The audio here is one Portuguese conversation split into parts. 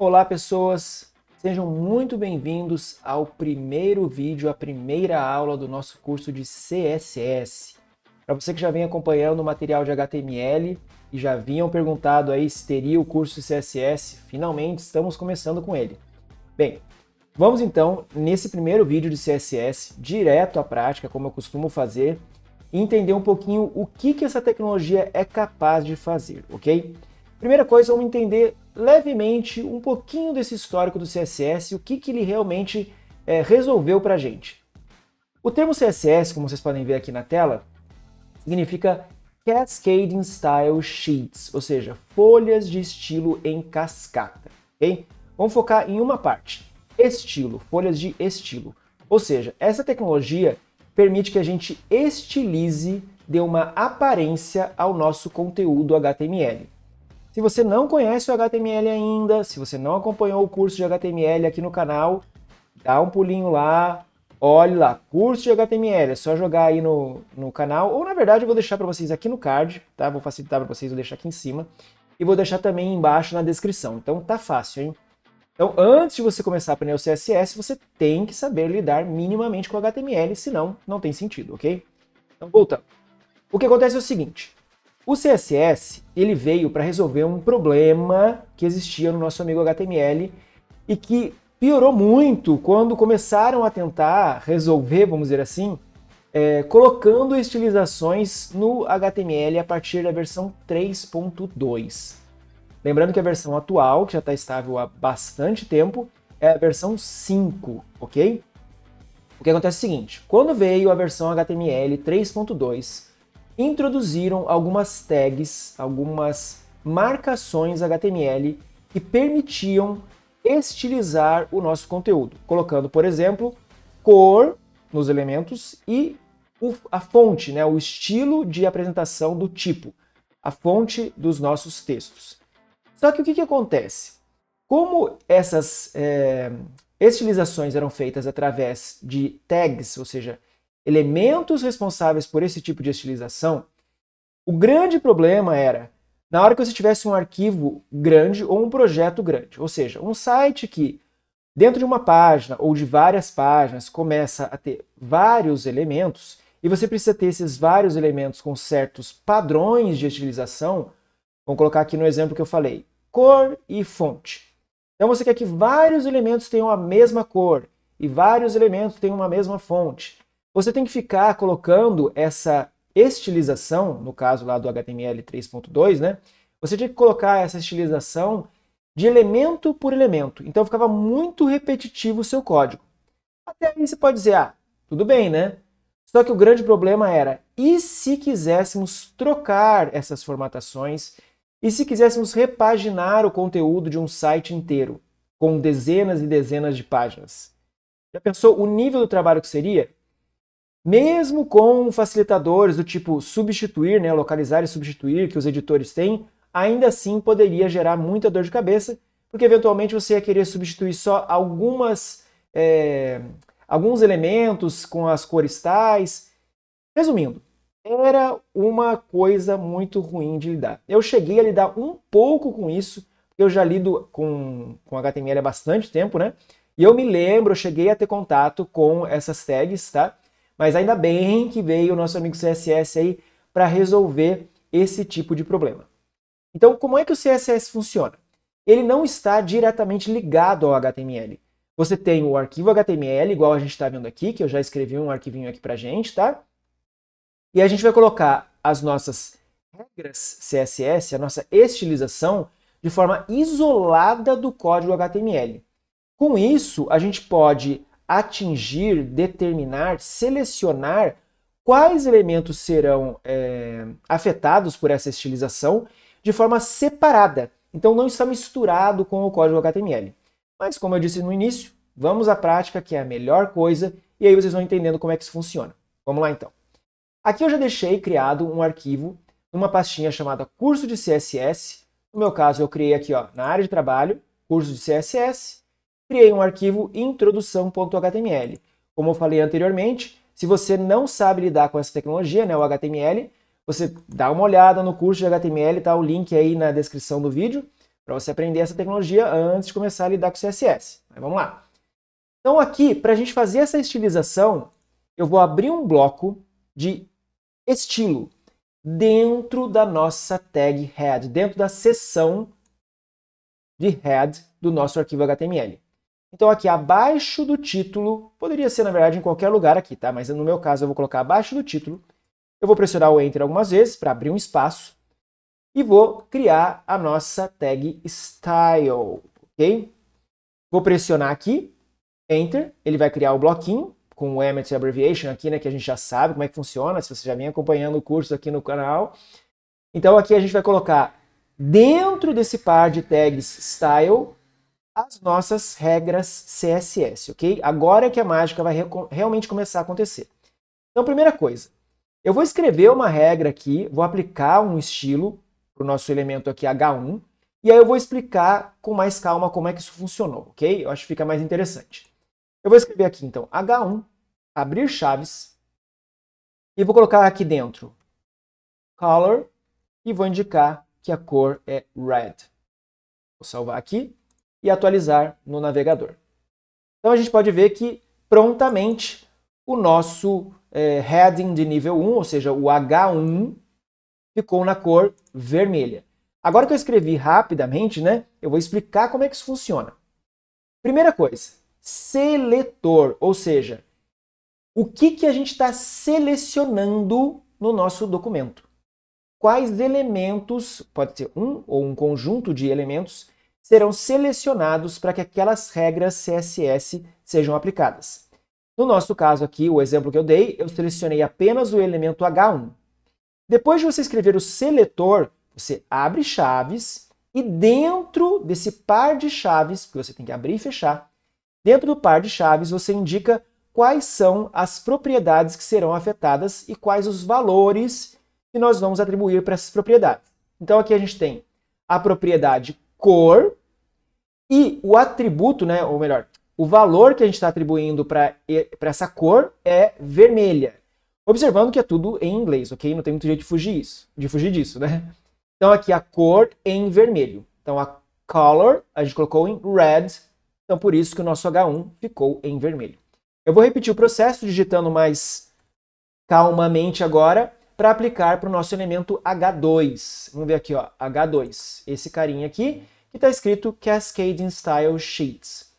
Olá pessoas, sejam muito bem-vindos ao primeiro vídeo, a primeira aula do nosso curso de CSS. Para você que já vem acompanhando o material de HTML e já vinham perguntado aí se teria o curso de CSS, finalmente estamos começando com ele. Bem, vamos então, nesse primeiro vídeo de CSS, direto à prática, como eu costumo fazer, e entender um pouquinho o que essa tecnologia é capaz de fazer, ok? Primeira coisa, vamos entender levemente um pouquinho desse histórico do CSS e o que ele realmente resolveu para a gente. O termo CSS, como vocês podem ver aqui na tela, significa Cascading Style Sheets, ou seja, folhas de estilo em cascata. Okay? Vamos focar em uma parte, estilo, folhas de estilo. Ou seja, essa tecnologia permite que a gente estilize, dê uma aparência ao nosso conteúdo HTML. Se você não conhece o HTML ainda, se você não acompanhou o curso de HTML aqui no canal, dá um pulinho lá, olhe lá, curso de HTML, é só jogar aí no canal, ou na verdade eu vou deixar para vocês aqui no card, tá? Vou facilitar para vocês, vou deixar aqui em cima, e vou deixar também embaixo na descrição, então tá fácil, hein? Então antes de você começar a aprender o CSS, você tem que saber lidar minimamente com o HTML, senão não tem sentido, ok? Então voltando. O que acontece é o seguinte, o CSS ele veio para resolver um problema que existia no nosso amigo HTML e que piorou muito quando começaram a tentar resolver, vamos dizer assim, colocando estilizações no HTML a partir da versão 3.2. Lembrando que a versão atual, que já está estável há bastante tempo, é a versão 5, ok? O que acontece é o seguinte, quando veio a versão HTML 3.2, introduziram algumas tags, algumas marcações HTML que permitiam estilizar o nosso conteúdo, colocando, por exemplo, cor nos elementos e a fonte, né, o estilo de apresentação do tipo, a fonte dos nossos textos. Só que o que acontece? Como essas estilizações eram feitas através de tags, ou seja, elementos responsáveis por esse tipo de estilização, o grande problema era, na hora que você tivesse um arquivo grande ou um projeto grande, ou seja, um site que dentro de uma página ou de várias páginas começa a ter vários elementos e você precisa ter esses vários elementos com certos padrões de estilização, vamos colocar aqui no exemplo que eu falei, cor e fonte. Então você quer que vários elementos tenham a mesma cor e vários elementos tenham uma mesma fonte. Você tem que ficar colocando essa estilização, no caso lá do HTML 3.2, né? Você tinha que colocar essa estilização de elemento por elemento. Então ficava muito repetitivo o seu código. Até aí você pode dizer, ah, tudo bem, né? Só que o grande problema era, e se quiséssemos trocar essas formatações? E se quiséssemos repaginar o conteúdo de um site inteiro, com dezenas e dezenas de páginas? Já pensou o nível do trabalho que seria? Mesmo com facilitadores do tipo substituir, né, localizar e substituir, que os editores têm, ainda assim poderia gerar muita dor de cabeça, porque eventualmente você ia querer substituir só alguns elementos com as cores tais. Resumindo, era uma coisa muito ruim de lidar. Eu cheguei a lidar um pouco com isso, porque eu já lido com HTML há bastante tempo, né? E eu me lembro, eu cheguei a ter contato com essas tags, tá? Mas ainda bem que veio o nosso amigo CSS aí para resolver esse tipo de problema. Então, como é que o CSS funciona? Ele não está diretamente ligado ao HTML. Você tem o arquivo HTML, igual a gente está vendo aqui, que eu já escrevi um arquivinho aqui para a gente, tá? E a gente vai colocar as nossas regras CSS, a nossa estilização, de forma isolada do código HTML. Com isso, a gente pode atingir, determinar, selecionar quais elementos serão afetados por essa estilização de forma separada. Então não está misturado com o código HTML. Mas como eu disse no início, vamos à prática, que é a melhor coisa, e aí vocês vão entendendo como é que isso funciona. Vamos lá então. Aqui eu já deixei criado um arquivo numa pastinha chamada curso de CSS. No meu caso eu criei aqui na área de trabalho, curso de CSS, criei um arquivo introdução.html. Como eu falei anteriormente, se você não sabe lidar com essa tecnologia, né, o HTML, você dá uma olhada no curso de HTML, tá o link aí na descrição do vídeo, para você aprender essa tecnologia antes de começar a lidar com CSS. Mas vamos lá. Então aqui, para a gente fazer essa estilização, eu vou abrir um bloco de estilo dentro da nossa tag head, dentro da seção de head do nosso arquivo HTML. Então aqui abaixo do título, poderia ser na verdade em qualquer lugar aqui, tá? Mas no meu caso eu vou colocar abaixo do título, eu vou pressionar o Enter algumas vezes para abrir um espaço e vou criar a nossa tag style, ok? Vou pressionar aqui, Enter, ele vai criar o bloquinho com o Emmet Abbreviation aqui, né, que a gente já sabe como é que funciona, se você já vem acompanhando o curso aqui no canal. Então aqui a gente vai colocar dentro desse par de tags style as nossas regras CSS, ok? Agora é que a mágica vai realmente começar a acontecer. Então, primeira coisa, eu vou escrever uma regra aqui, vou aplicar um estilo para o nosso elemento aqui H1, e aí eu vou explicar com mais calma como é que isso funcionou, ok? Eu acho que fica mais interessante. Eu vou escrever aqui, então, H1, abrir chaves, e vou colocar aqui dentro color, e vou indicar que a cor é red. Vou salvar aqui e atualizar no navegador. Então a gente pode ver que prontamente o nosso heading de nível 1, ou seja, o H1, ficou na cor vermelha. Agora que eu escrevi rapidamente, né, eu vou explicar como é que isso funciona. Primeira coisa, seletor, ou seja, o que a gente está selecionando no nosso documento. Quais elementos, pode ser um ou um conjunto de elementos, serão selecionados para que aquelas regras CSS sejam aplicadas. No nosso caso aqui, o exemplo que eu dei, eu selecionei apenas o elemento H1. Depois de você escrever o seletor, você abre chaves e dentro desse par de chaves, que você tem que abrir e fechar, dentro do par de chaves você indica quais são as propriedades que serão afetadas e quais os valores que nós vamos atribuir para essas propriedades. Então aqui a gente tem a propriedade cor e o atributo, né, ou melhor, o valor que a gente está atribuindo para essa cor é vermelha. Observando que é tudo em inglês, ok? Não tem muito jeito de fugir disso, né? Então aqui a cor em vermelho. Então a color a gente colocou em red, então por isso que o nosso H1 ficou em vermelho. Eu vou repetir o processo digitando mais calmamente agora para aplicar para o nosso elemento H2. Vamos ver aqui, ó, H2. Esse carinha aqui que está escrito Cascading Style Sheets.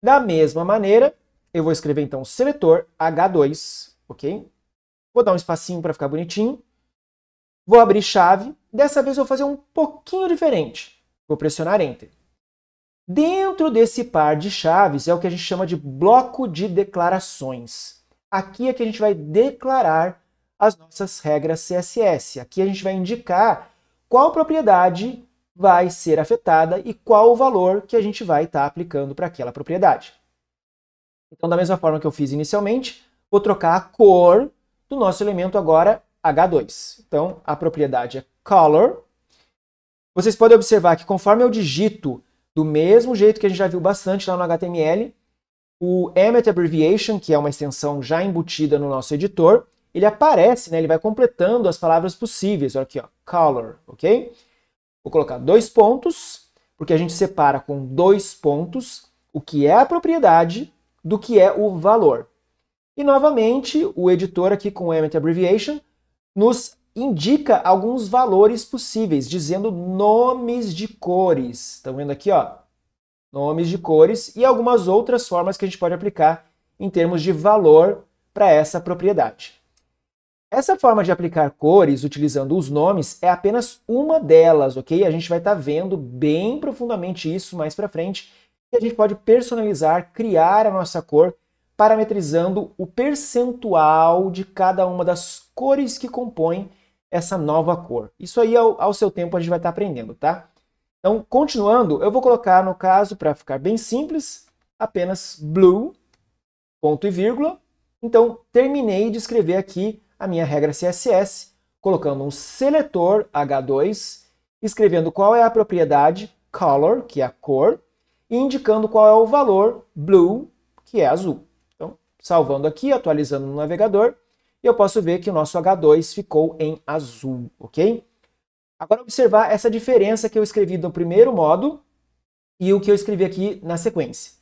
Da mesma maneira, eu vou escrever então seletor H2, ok? Vou dar um espacinho para ficar bonitinho. Vou abrir chave. Dessa vez eu vou fazer um pouquinho diferente. Vou pressionar Enter. Dentro desse par de chaves é o que a gente chama de bloco de declarações. Aqui é que a gente vai declarar as nossas regras CSS. Aqui a gente vai indicar qual propriedade vai ser afetada e qual o valor que a gente vai estar aplicando para aquela propriedade. Então, da mesma forma que eu fiz inicialmente, vou trocar a cor do nosso elemento agora H2. Então, a propriedade é color. Vocês podem observar que conforme eu digito do mesmo jeito que a gente já viu bastante lá no HTML, o Emmet Abbreviation, que é uma extensão já embutida no nosso editor, ele aparece, né, ele vai completando as palavras possíveis. Olha aqui, ó, color, ok? Vou colocar 2 pontos, porque a gente separa com 2 pontos o que é a propriedade do que é o valor. E, novamente, o editor aqui com o Emmet Abbreviation nos indica alguns valores possíveis, dizendo nomes de cores. Estão vendo aqui, ó? Nomes de cores e algumas outras formas que a gente pode aplicar em termos de valor para essa propriedade. Essa forma de aplicar cores utilizando os nomes é apenas uma delas, ok? A gente vai estar vendo bem profundamente isso mais para frente, e a gente pode personalizar, criar a nossa cor, parametrizando o percentual de cada uma das cores que compõem essa nova cor. Isso aí, ao seu tempo, a gente vai estar aprendendo, tá? Então, continuando, eu vou colocar, no caso, para ficar bem simples, apenas blue, ponto e vírgula. Então, terminei de escrever aqui a minha regra CSS, colocando um seletor H2, escrevendo qual é a propriedade color, que é a cor, e indicando qual é o valor blue, que é azul. Então, salvando aqui, atualizando no navegador, eu posso ver que o nosso H2 ficou em azul, ok? Agora observar essa diferença que eu escrevi no primeiro modo e o que eu escrevi aqui na sequência.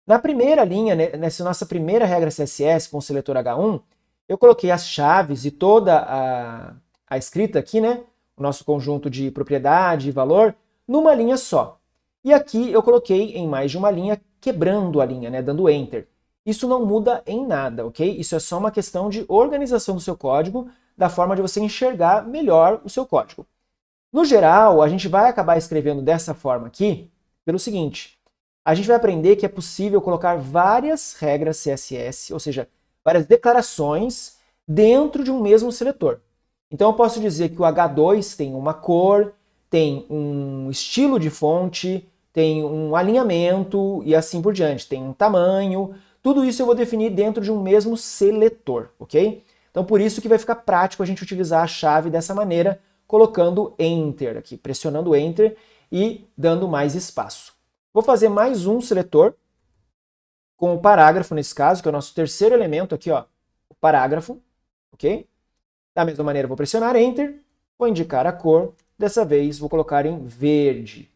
Na primeira linha, né, nessa nossa primeira regra CSS com o seletor H1, eu coloquei as chaves e toda a escrita aqui, né, o nosso conjunto de propriedade e valor, numa linha só. E aqui eu coloquei em mais de uma linha, quebrando a linha, né, dando Enter. Isso não muda em nada, ok? Isso é só uma questão de organização do seu código, da forma de você enxergar melhor o seu código. No geral, a gente vai acabar escrevendo dessa forma aqui, pelo seguinte: a gente vai aprender que é possível colocar várias regras CSS, ou seja, várias declarações dentro de um mesmo seletor. Então eu posso dizer que o H2 tem uma cor, tem um estilo de fonte, tem um alinhamento e assim por diante, tem um tamanho. Tudo isso eu vou definir dentro de um mesmo seletor, ok? Então por isso que vai ficar prático a gente utilizar a chave dessa maneira, colocando Enter aqui, pressionando Enter e dando mais espaço. Vou fazer mais um seletor com o parágrafo nesse caso, que é o nosso terceiro elemento aqui, ó, o parágrafo, ok? Da mesma maneira, vou pressionar Enter, vou indicar a cor, dessa vez vou colocar em verde.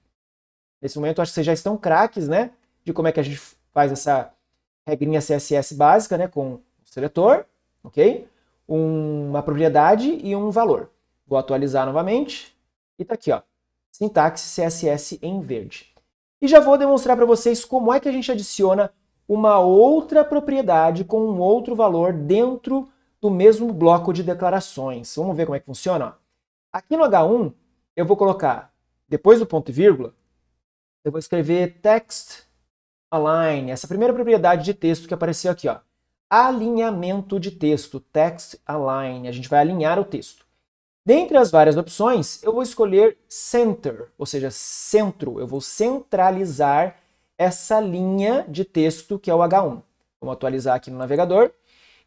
Nesse momento, acho que vocês já estão craques, né, de como é que a gente faz essa regrinha CSS básica, né, com o seletor, ok? Uma propriedade e um valor. Vou atualizar novamente e tá aqui, ó, sintaxe CSS em verde. E já vou demonstrar para vocês como é que a gente adiciona uma outra propriedade com um outro valor dentro do mesmo bloco de declarações. Vamos ver como é que funciona? Aqui no H1, eu vou colocar, depois do ponto e vírgula, eu vou escrever text align, essa primeira propriedade de texto que apareceu aqui, ó. Alinhamento de texto, text align, a gente vai alinhar o texto. Dentre as várias opções, eu vou escolher center, ou seja, centro. Eu vou centralizar essa linha de texto que é o H1. Vamos atualizar aqui no navegador.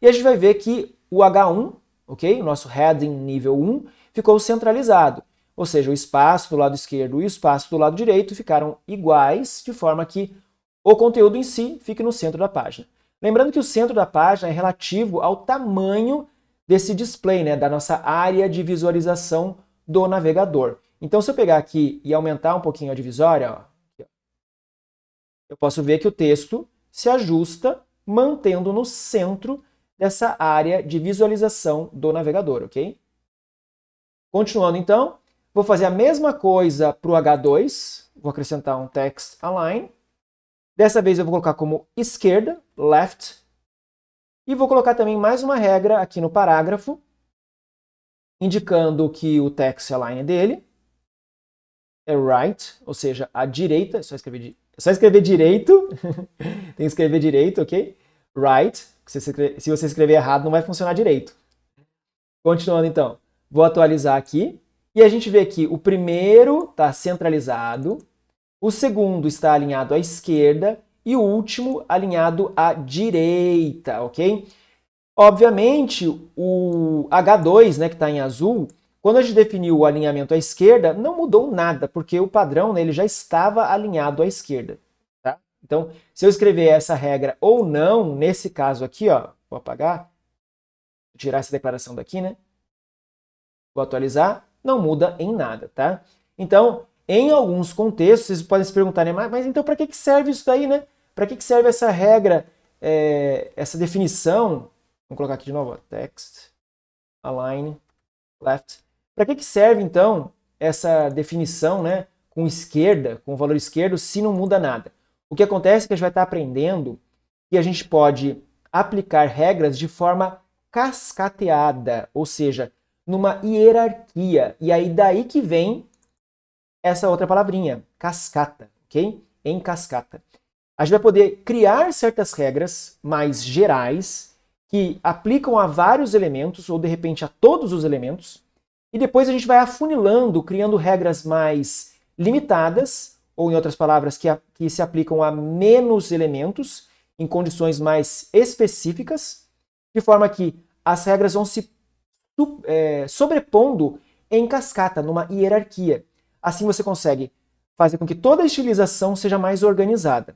E a gente vai ver que o H1, ok? O nosso heading nível 1, ficou centralizado. Ou seja, o espaço do lado esquerdo e o espaço do lado direito ficaram iguais, de forma que o conteúdo em si fique no centro da página. Lembrando que o centro da página é relativo ao tamanho desse display, né, da nossa área de visualização do navegador. Então, se eu pegar aqui e aumentar um pouquinho a divisória, ó, eu posso ver que o texto se ajusta mantendo no centro dessa área de visualização do navegador, ok? Continuando então, vou fazer a mesma coisa para o H2, vou acrescentar um text align. Dessa vez eu vou colocar como esquerda, left, e vou colocar também mais uma regra aqui no parágrafo, indicando que o text align dele é right, ou seja, à direita, é só escrever direito, tem que escrever direito, ok? Right, se você escrever errado não vai funcionar direito. Continuando então, vou atualizar aqui, e a gente vê que o primeiro está centralizado, o segundo está alinhado à esquerda, e o último alinhado à direita, ok? Obviamente, o H2, né, que está em azul, quando a gente definiu o alinhamento à esquerda, não mudou nada, porque o padrão, né, ele já estava alinhado à esquerda. Tá? Então, se eu escrever essa regra ou não, nesse caso aqui, ó, vou apagar, vou tirar essa declaração daqui, né? Vou atualizar, não muda em nada, tá? Então, em alguns contextos, vocês podem se perguntar, né, mas então para que serve isso daí, né? Para que serve essa regra, essa definição? Vamos colocar aqui de novo, ó, text, align, left. Para que serve, então, essa definição, né, com esquerda, com o valor esquerdo, se não muda nada? O que acontece é que a gente vai estar aprendendo que a gente pode aplicar regras de forma cascateada, ou seja, numa hierarquia. E aí daí que vem essa outra palavrinha, cascata, ok? Em cascata. A gente vai poder criar certas regras mais gerais que aplicam a vários elementos ou de repente a todos os elementos e depois a gente vai afunilando, criando regras mais limitadas ou em outras palavras que se aplicam a menos elementos em condições mais específicas de forma que as regras vão se sobrepondo em cascata, numa hierarquia. Assim você consegue fazer com que toda a estilização seja mais organizada.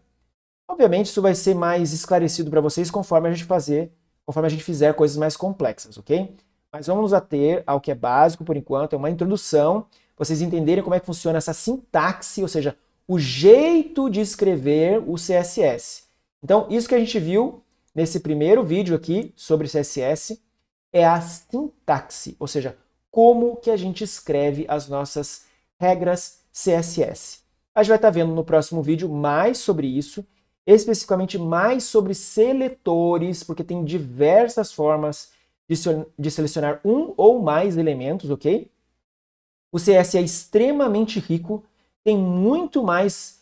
Obviamente, isso vai ser mais esclarecido para vocês conforme a gente fizer coisas mais complexas, ok? Mas vamos nos ater ao que é básico por enquanto, é uma introdução vocês entenderem como é que funciona essa sintaxe, ou seja, o jeito de escrever o CSS. Então, isso que a gente viu nesse primeiro vídeo aqui sobre CSS é a sintaxe, ou seja, como que a gente escreve as nossas regras CSS. A gente vai estar vendo no próximo vídeo mais sobre isso, especificamente mais sobre seletores, porque tem diversas formas de selecionar um ou mais elementos, ok? O CS é extremamente rico, tem muito mais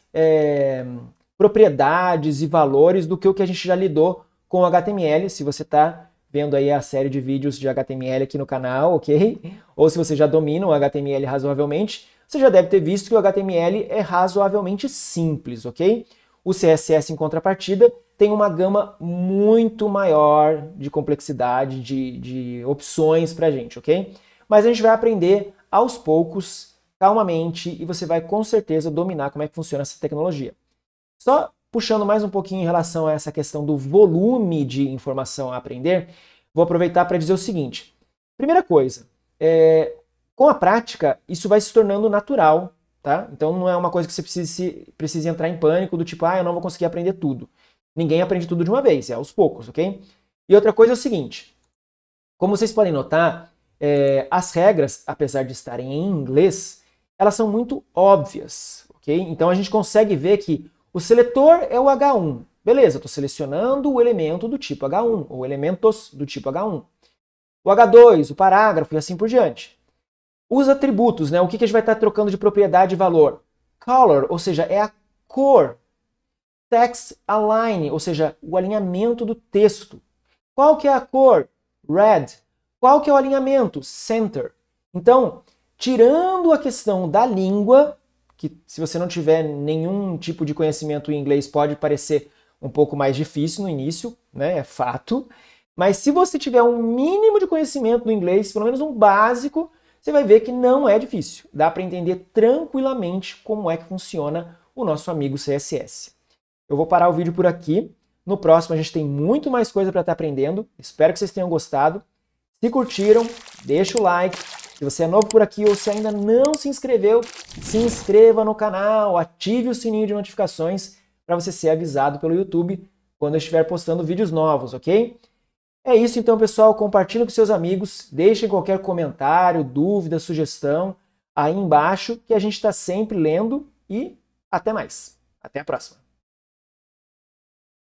propriedades e valores do que o que a gente já lidou com o HTML, se você está vendo aí a série de vídeos de HTML aqui no canal, ok? Ou se você já domina o HTML razoavelmente, você já deve ter visto que o HTML é razoavelmente simples, ok? O CSS, em contrapartida, tem uma gama muito maior de complexidade, de opções para a gente, ok? Mas a gente vai aprender aos poucos, calmamente, e você vai com certeza dominar como é que funciona essa tecnologia. Só puxando mais um pouquinho em relação a essa questão do volume de informação a aprender, vou aproveitar para dizer o seguinte. Primeira coisa, com a prática, isso vai se tornando natural, tá? Então não é uma coisa que você precise entrar em pânico, do tipo, eu não vou conseguir aprender tudo. Ninguém aprende tudo de uma vez, é aos poucos, ok? E outra coisa é o seguinte, como vocês podem notar, as regras, apesar de estarem em inglês, elas são muito óbvias, ok? Então a gente consegue ver que o seletor é o H1. Beleza, estou selecionando o elemento do tipo H1, ou elementos do tipo H1. O H2, o parágrafo e assim por diante. Os atributos, né? O que a gente vai estar trocando de propriedade e valor? Color, ou seja, é a cor. Text align, ou seja, o alinhamento do texto. Qual que é a cor? Red. Qual que é o alinhamento? Center. Então, tirando a questão da língua, que se você não tiver nenhum tipo de conhecimento em inglês pode parecer um pouco mais difícil no início, né? É fato. Mas se você tiver um mínimo de conhecimento no inglês, pelo menos um básico, você vai ver que não é difícil. Dá para entender tranquilamente como é que funciona o nosso amigo CSS. Eu vou parar o vídeo por aqui. No próximo a gente tem muito mais coisa para estar aprendendo. Espero que vocês tenham gostado. Se curtiram, deixa o like. Se você é novo por aqui ou se ainda não se inscreveu, se inscreva no canal, ative o sininho de notificações para você ser avisado pelo YouTube quando eu estiver postando vídeos novos, ok? É isso então, pessoal. Compartilhe com seus amigos, deixem qualquer comentário, dúvida, sugestão aí embaixo, que a gente está sempre lendo e até mais. Até a próxima.